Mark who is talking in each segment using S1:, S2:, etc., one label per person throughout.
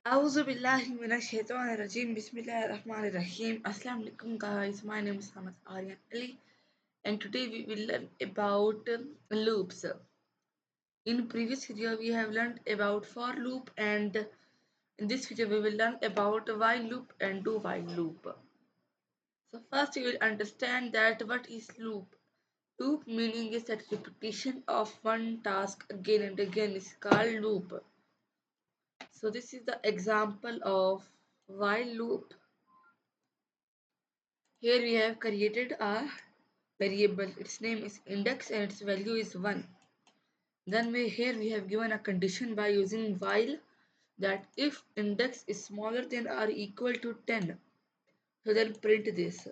S1: Auzu billahi minash shaitanir rajim. Bismillahir rahmanir rahim. Assalamu alaikum guys. My name is Muhammad Aryan Ali and today we will learn about loops. In previous video we have learned about for loop, and in this video we will learn about while loop and do while loop. So first you will understand that what is loop. Loop meaning is that repetition of one task again and again is called loop. So this is the example of while loop. Here we have created a variable. Its name is index and its value is 1. Then here we have given a condition by using while, that if index is smaller than or equal to 10, so then print this.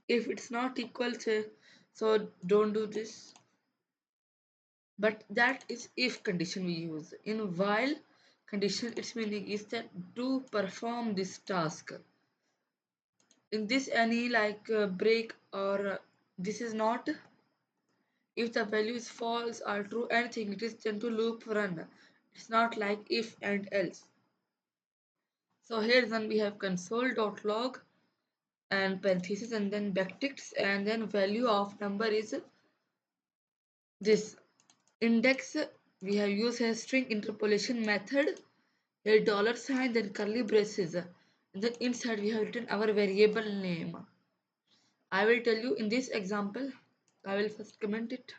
S1: If it's not equal to, so don't do this. But that is if condition we use. In while condition, its meaning is that to perform this task. In this any break or this is not. If the value is false or true anything, it is then to loop run. It's not like if and else. So here then we have console.log and parenthesis and then backticks and then value of number is this. Index we have used a string interpolation method, a dollar sign, then curly braces, and then inside we have written our variable name. I will tell you in this example. I will first comment it.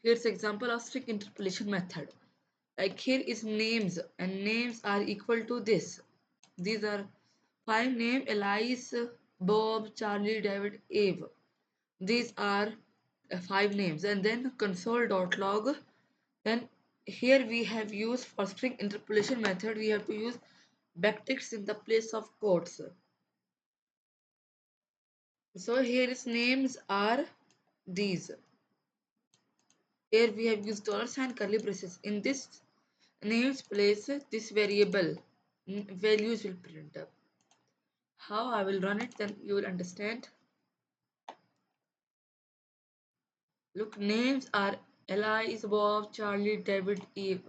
S1: Here's example of string interpolation method. Like here is names and names are equal to this. These are 5 names: Elise, Bob, Charlie, David, Eve. These are 5 names, and then console.log. Then here we have used for string interpolation method, we have to use backticks in the place of quotes. So here is names are these. Here we have used dollar sign curly braces. In this names place, this variable values will print up. How I will run it, then you will understand. Look, names are Elise, Bob, Charlie, David, Eve.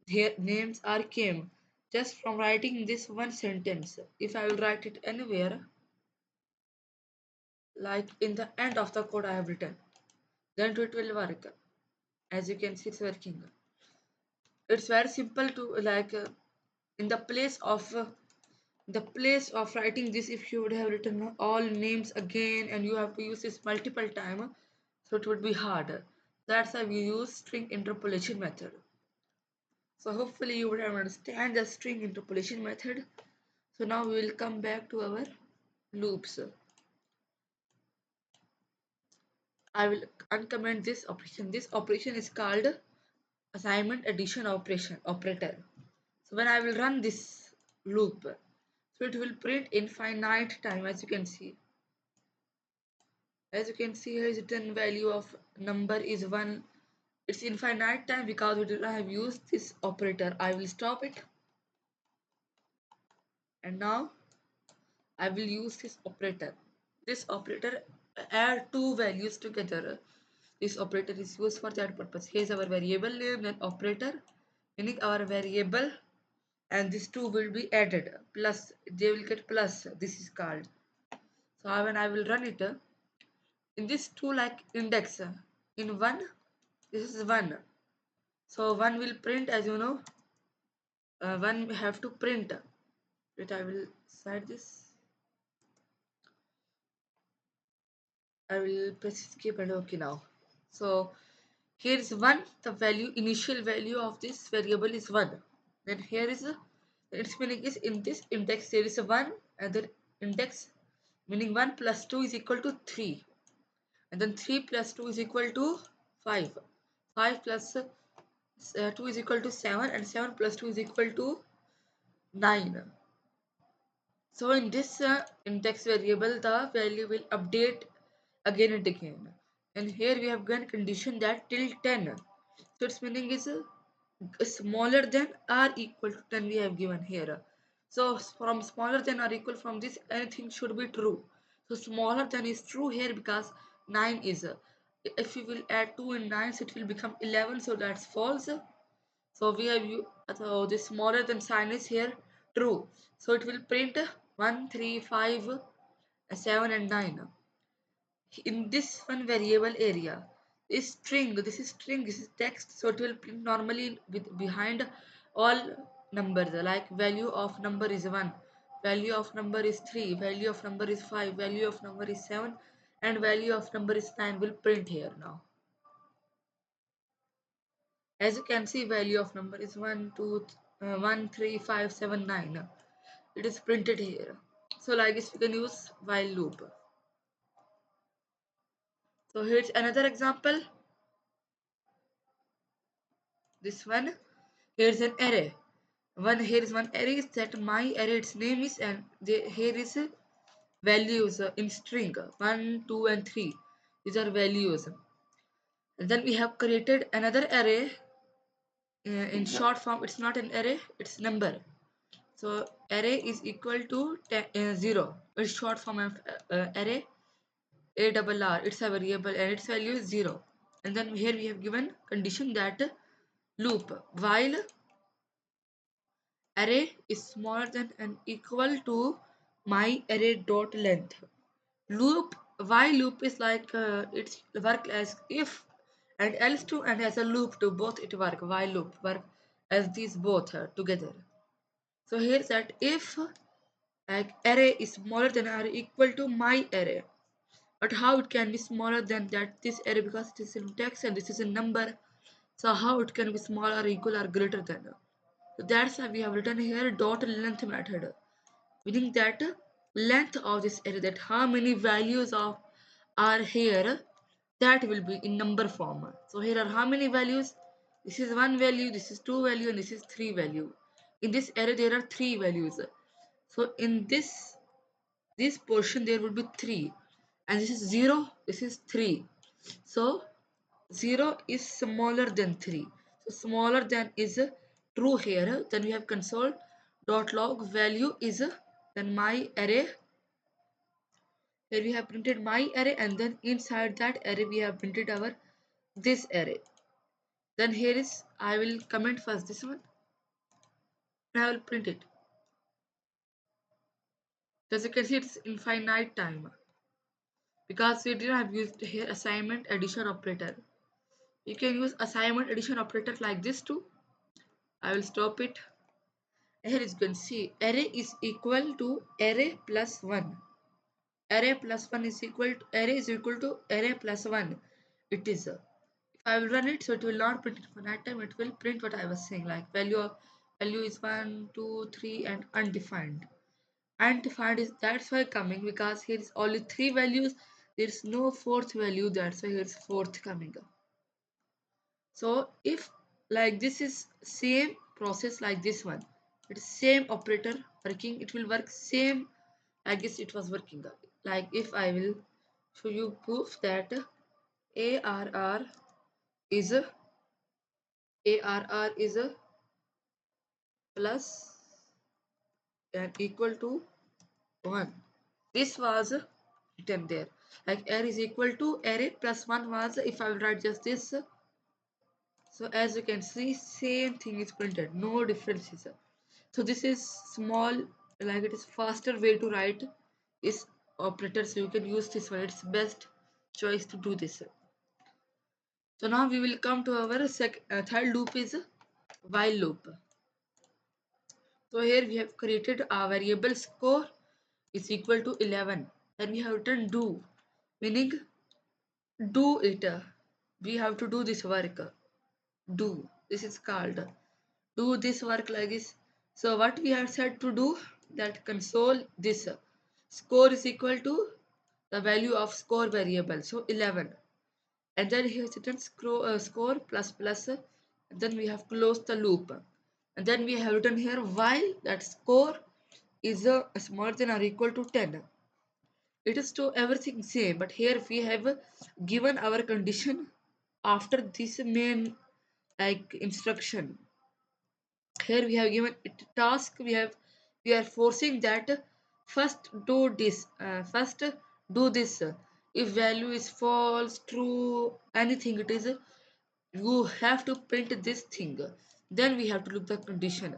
S1: Their names are came just from writing this one sentence. If I will write it anywhere, like in the end of the code I have written, then it will work. As you can see, it's working. It's very simple to in the place of writing this, if you would have written all names again and you have to use this multiple time, so it would be harder. That's why we use string interpolation method. So hopefully you would have understand the string interpolation method. So now we will come back to our loops. I will uncomment this operation. This operation is called assignment addition operator. So when I will run this loop, so it will print infinite time. As you can see, here is written value of number is 1. It's infinite time because we did not have used this operator. I will stop it, and now I will use this operator. This operator add two values together. This operator is used for that purpose. Here's our variable name, then operator, meaning our variable, and these two will be added. Plus, they will get plus. This is called. So when I will run it, in this two like index, in one, this is one. So one will print, as you know. One we have to print. Wait, I will side this. I will press escape and okay now. So here is 1. The value, initial value of this variable is 1. Then here is its meaning is in this index there is a 1, and then index meaning 1 plus 2 is equal to 3, and then 3 plus 2 is equal to 5. 5 plus 2 is equal to 7, and 7 plus 2 is equal to 9. So in this index variable, the value will update again and again. And here we have given condition that till 10. So its meaning is smaller than or equal to 10 we have given here. So from smaller than or equal, from this anything should be true. So smaller than is true here because 9 is. If we will add 2 and 9, so it will become 11. So that's false. So we have so this smaller than sign is here true. So it will print 1, 3, 5, 7 and 9 in this one variable area. This is string, this is text, so it will print normally with behind all numbers, like value of number is 1, value of number is 3, value of number is 5, value of number is 7 and value of number is 9 will print here. Now as you can see, value of number is 1 2 1 3 5 7 9. It is printed here. So like this we can use while loop. So here's another example. This one, here's an array. Here is one array, is that my array, its name is, and here is values in string 1 2 and 3. These are values. And then we have created another array in short form. It's not an array, it's number. So array is equal to 0. It's short form of array. A double R, it's a variable and its value is 0. And then here we have given condition that loop while array is smaller than and equal to my array dot length. Loop while loop is like it's work as if and else to and as a loop to both it work. While loop work as these both together. So here's that if like array is smaller than or equal to my array. But how it can be smaller than that this array, because it is in text and this is a number. So how it can be smaller, equal or greater than. So that's why we have written here dot length method, meaning that length of this array, that how many values of are here, that will be in number form. So here are how many values. This is one value, this is two value and this is three value. In this array there are three values. So in this portion there would be 3 and this is 0, this is 3. So 0 is smaller than 3. So smaller than is true here. Then we have console dot log value is then my array. Here we have printed my array and then inside that array we have printed our this array. Then here is, I will comment first this one and I will print it. As you can see, it's infinite time because we didn't have used here assignment addition operator. You can use assignment addition operator like this too. I will stop it. Here you can see array is equal to array plus 1. Array plus 1 is equal to array is equal to array plus 1. It is if I will run it, so it will not print infinite time. It will print what I was saying, like value is 1 2 3 and undefined. Undefined is that's why coming, because here is only 3 values. There is no fourth value. That's why here is fourth coming up. So if like this is same process like this one, it's same operator working, it will work same. I guess it was working. Like if I will show you proof that ARR is a plus and equal to 1. This was written there. Like array is equal to array plus 1 was, if I will write just this. So as you can see, same thing is printed, no differences. So this is small, like it is faster way to write this operator. So you can use this one. It's best choice to do this. So now we will come to our third loop is while loop. So here we have created a variable score is equal to 11. Then we have written do, meaning do it. We have to do this work. Do. This is called do this work like this. So what we have said to do, that console this score is equal to the value of score variable, so 11, and then here written score plus plus, and then we have closed the loop, and then we have written here while that score is smaller than or equal to 10. It is to everything same, but here we have given our condition after this main like instruction. Here we have given it task. We are forcing that first do this. If value is false, true, anything it is, you have to print this thing. Then we have to look the condition.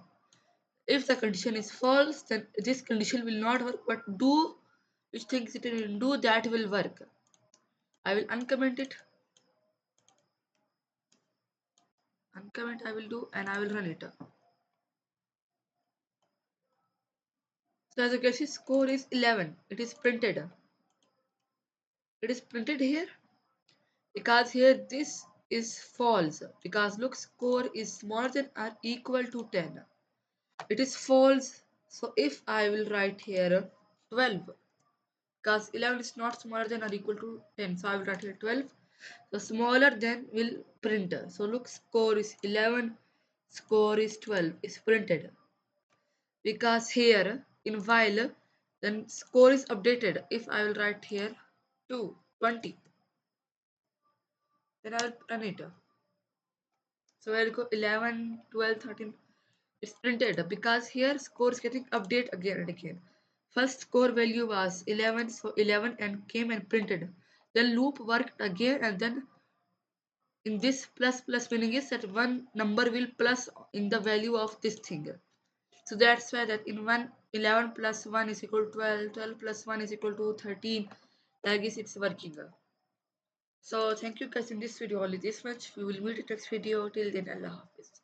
S1: If the condition is false, then this condition will not work, but do which things it will do, that will work. I will uncomment it. Uncomment I will do, and I will run it. So as you can see, score is 11. It is printed. It is printed here because here this is false, because look, score is smaller than or equal to 10. It is false. So if I will write here 12, because 11 is not smaller than or equal to 10, so I will write here 12. So smaller than will print. So look, score is 11, score is 12 is printed, because here in while then score is updated. If I will write here 20, then I will run it. So I will go 11, 12, 13. It's printed because here score is getting update again and again. First score value was 11, so 11 and came and printed. Then loop worked again, and then in this plus plus meaning is that one number will plus in the value of this thing. So that's why that in 1, 11 plus 1 is equal to 12, 12 plus 1 is equal to 13. Like this it's working. So thank you guys, in this video only this much. We will meet in next video. Till then, Allah Hafiz.